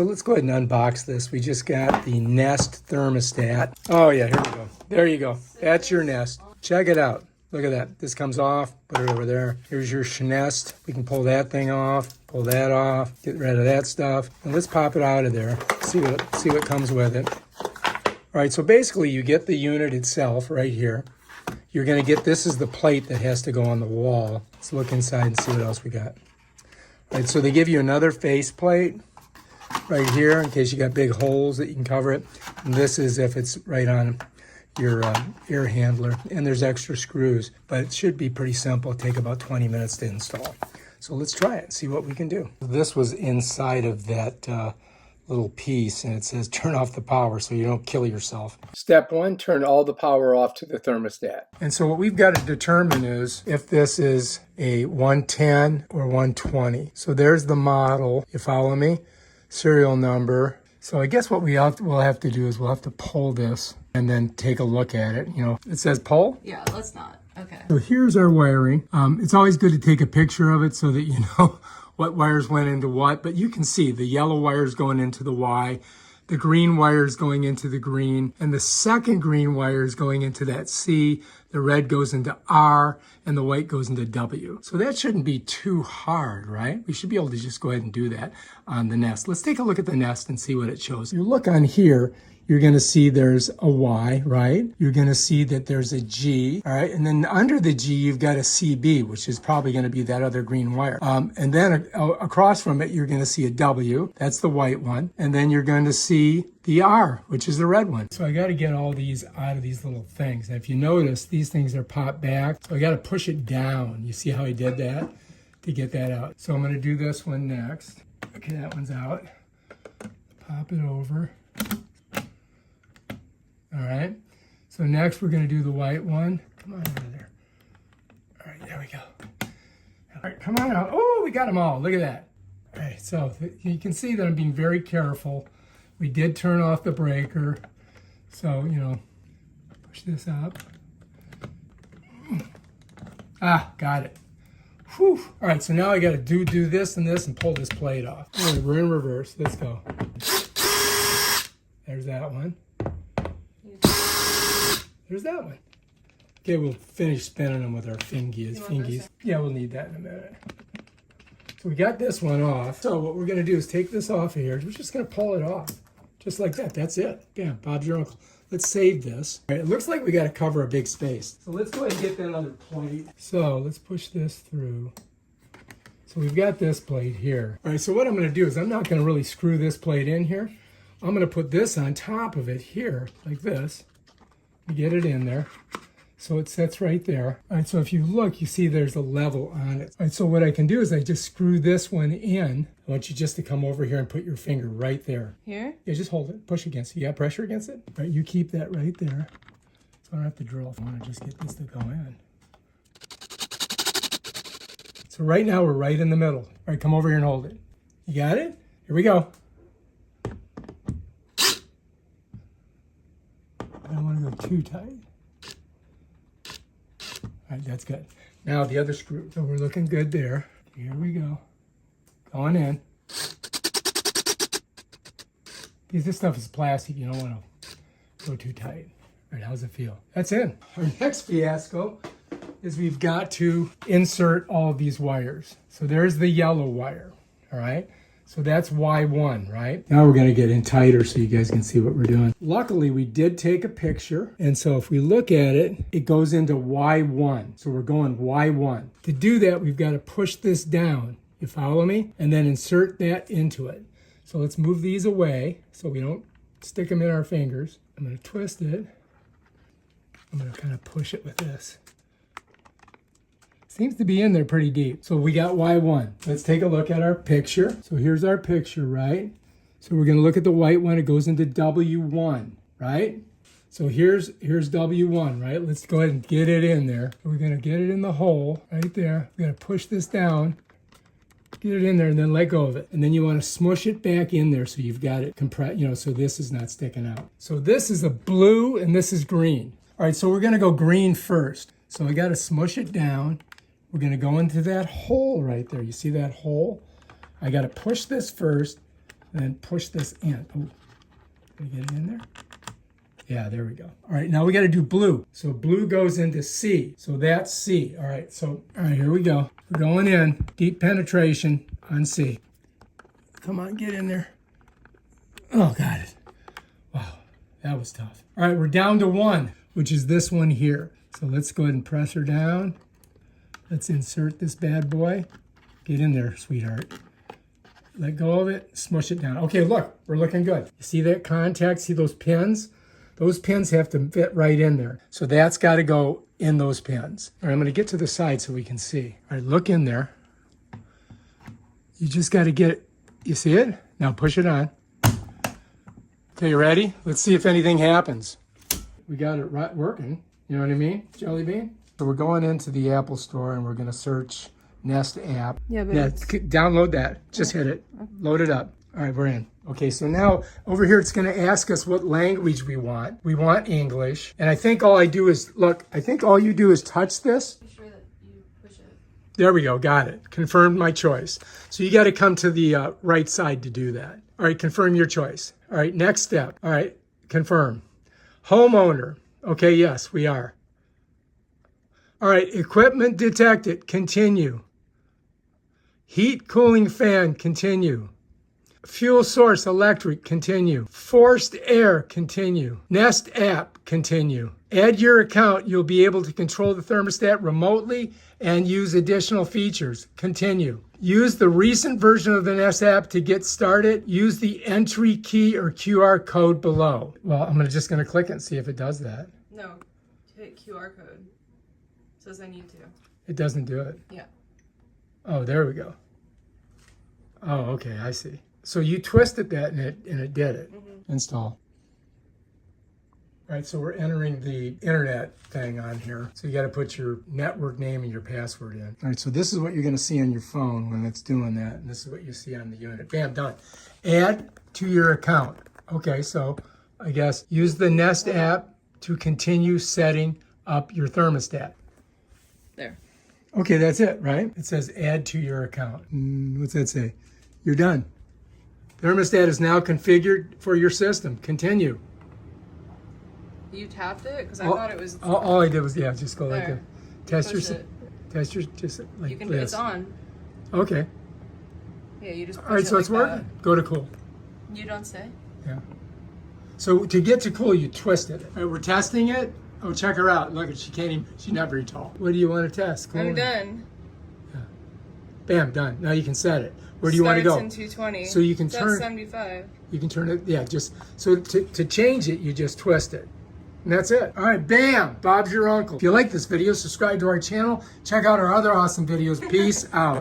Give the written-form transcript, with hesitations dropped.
So let's go ahead and unbox this. We just got the Nest Thermostat. Oh yeah, here we go. There you go. That's your Nest. Check it out. Look at that. This comes off. Put it over there. Here's your Nest. We can pull that thing off. Pull that off. Get rid of that stuff. And let's pop it out of there. See what comes with it. All right, so basically you get the unit itself right here. You're going to get, this is the plate that has to go on the wall. Let's look inside and see what else we got. All right, so they give you another face plate right here in case you got big holes that you can cover it. And this is if it's right on your air handler. And there's extra screws, but it should be pretty simple. It'll take about 20 minutes to install. So let's try it and see what we can do. This was inside of that little piece, and it says turn off the power so you don't kill yourself. Step 1, turn all the power off to the thermostat. And so what we've got to determine is if this is a 110 or 120. So there's the model, you follow me? Serial number. So I guess what we'll have to do is we'll have to pull this and then take a look at it. You know, it says pull? Yeah, let's not. Okay. So here's our wiring. It's always good to take a picture of it so that you know what wires went into what, but you can see the yellow wires going into the Y, the green wires going into the green, and the second green wire is going into that C, the red goes into R, and the white goes into W. So that shouldn't be too hard, right? We should be able to just go ahead and do that on the Nest. Let's take a look at the Nest and see what it shows. You look on here, you're going to see there's a Y, right? You're going to see that there's a G, all right? And then under the G, you've got a CB, which is probably going to be that other green wire. And then across from it, you're going to see a W. That's the white one. And then you're going to see the R, which is the red one. So I got to get all these out of these little things. And if you notice, these things are popped back. So I got to push it down. You see how I did that to get that out. So I'm going to do this one next. Okay, that one's out. Pop it over. All right, so next we're going to do the white one. Come on over there. All right, there we go. All right, come on out. Oh, we got them all. Look at that. All right, so you can see that I'm being very careful. We did turn off the breaker. So, you know, push this up. Ah, got it. Whew. All right, so now I got to do this and pull this plate off. All right, we're in reverse. Let's go. There's that one. There's that one. Okay, we'll finish spinning them with our fingies. Yeah, we'll need that in a minute. So we got this one off. So what we're going to do is take this off of here. We're just going to pull it off. Just like that. That's it. Bam, Bob's your uncle. Let's save this. All right, it looks like we got to cover a big space. So let's go ahead and get that other plate. So let's push this through. So we've got this plate here. All right, so what I'm going to do is I'm not going to really screw this plate in here. I'm going to put this on top of it here, like this. Get it in there so it sits right there. All right, so if you look, you see there's a level on it. All right, so what I can do is I just screw this one in. I want you just to come over here and put your finger right there. Here? Yeah, just hold it, push against it. You got pressure against it? All right, you keep that right there. So I don't have to drill. I want to just get this to go in. So right now we're right in the middle. All right, come over here and hold it. You got it? Here we go. I don't want to go too tight. All right, that's good. Now the other screw. So we're looking good there. Here we go. Going in. Because this stuff is plastic, you don't want to go too tight. All right, how's it feel? That's in. Our next fiasco is we've got to insert all of these wires. So there's the yellow wire, all right? So that's Y1, right? Now we're going to get in tighter so you guys can see what we're doing. Luckily, we did take a picture. And so if we look at it, it goes into Y1. So we're going Y1. To do that, we've got to push this down. You follow me? And then insert that into it. So let's move these away so we don't stick them in our fingers. I'm going to twist it. I'm going to kind of push it with this. Seems to be in there pretty deep. So we got Y1. Let's take a look at our picture. So here's our picture, right? So we're gonna look at the white one. It goes into W1, right? So here's W1, right? Let's go ahead and get it in there. So we're gonna get it in the hole right there. We're gonna push this down, get it in there, and then let go of it. And then you wanna smush it back in there so you've got it compressed, you know, so this is not sticking out. So this is a blue and this is green. All right, so we're gonna go green first. So I gotta smush it down. We're going to go into that hole right there. You see that hole? I got to push this first, and then push this in. Oh, can I get it in there? Yeah, there we go. All right, now we got to do blue. So blue goes into C. So that's C. All right, here we go. We're going in. Deep penetration on C. Come on, get in there. Oh, got it. Wow, that was tough. All right, we're down to 1, which is this one here. So let's go ahead and press her down. Let's insert this bad boy. Get in there, sweetheart. Let go of it, smush it down. Okay, look, we're looking good. You see that contact? See those pins? Those pins have to fit right in there. So that's got to go in those pins. All right, I'm going to get to the side so we can see. All right, look in there. You just got to get it. You see it? Now push it on. Okay, you ready? Let's see if anything happens. We got it right working. You know what I mean, Jelly Bean? So we're going into the Apple Store and we're going to search Nest app. Yeah, download that. Just hit it. Load it up. All right, we're in. Okay, so now over here it's going to ask us what language we want. We want English. And I think all I do is, look, I think all you do is touch this. Be sure that you push it. There we go, got it. Confirmed my choice. So you got to come to the right side to do that. All right, confirm your choice. All right, next step. All right, confirm. Homeowner. Okay, yes, we are. All right, equipment detected. Continue. Heat cooling fan. Continue. Fuel source electric, continue. Forced air, continue. Nest app, continue. Add your account. You'll be able to control the thermostat remotely and use additional features. Continue. Use the recent version of the Nest app to get started. Use the entry key or QR code below. Well, I'm just going to click it and see if it does that. No, hit QR code. It says I need to. It doesn't do it? Yeah. Oh, there we go. Oh, okay, I see. So you twisted that and it did it. Mm-hmm. Install. All right, so we're entering the internet thing on here. So you got to put your network name and your password in. All right, so this is what you're going to see on your phone when it's doing that. And this is what you see on the unit. Bam, done. Add to your account. Okay, so I guess use the Nest app to continue setting up your thermostat. There. Okay, that's it, right? It says add to your account. What's that say? You're done. Thermostat is now configured for your system. Continue. You tapped it? Because I thought it was... All I did was, just go like that. Test your... just like you can, this. It's on. Okay. Yeah, you just push all right, so like it's working. That. Go to cool. You don't say? Yeah. So to get to cool, you twist it. All right, we're testing it. Oh, check her out. Look, she can't even... She's not very tall. What do you want to test? I'm done. Yeah. Bam, done. Now you can set it. Where do you want to go? Starts in 220. So you can turn 75. You can turn it, just so to change it, you just twist it. And that's it. All right, bam, Bob's your uncle. If you like this video, subscribe to our channel. Check out our other awesome videos. Peace out.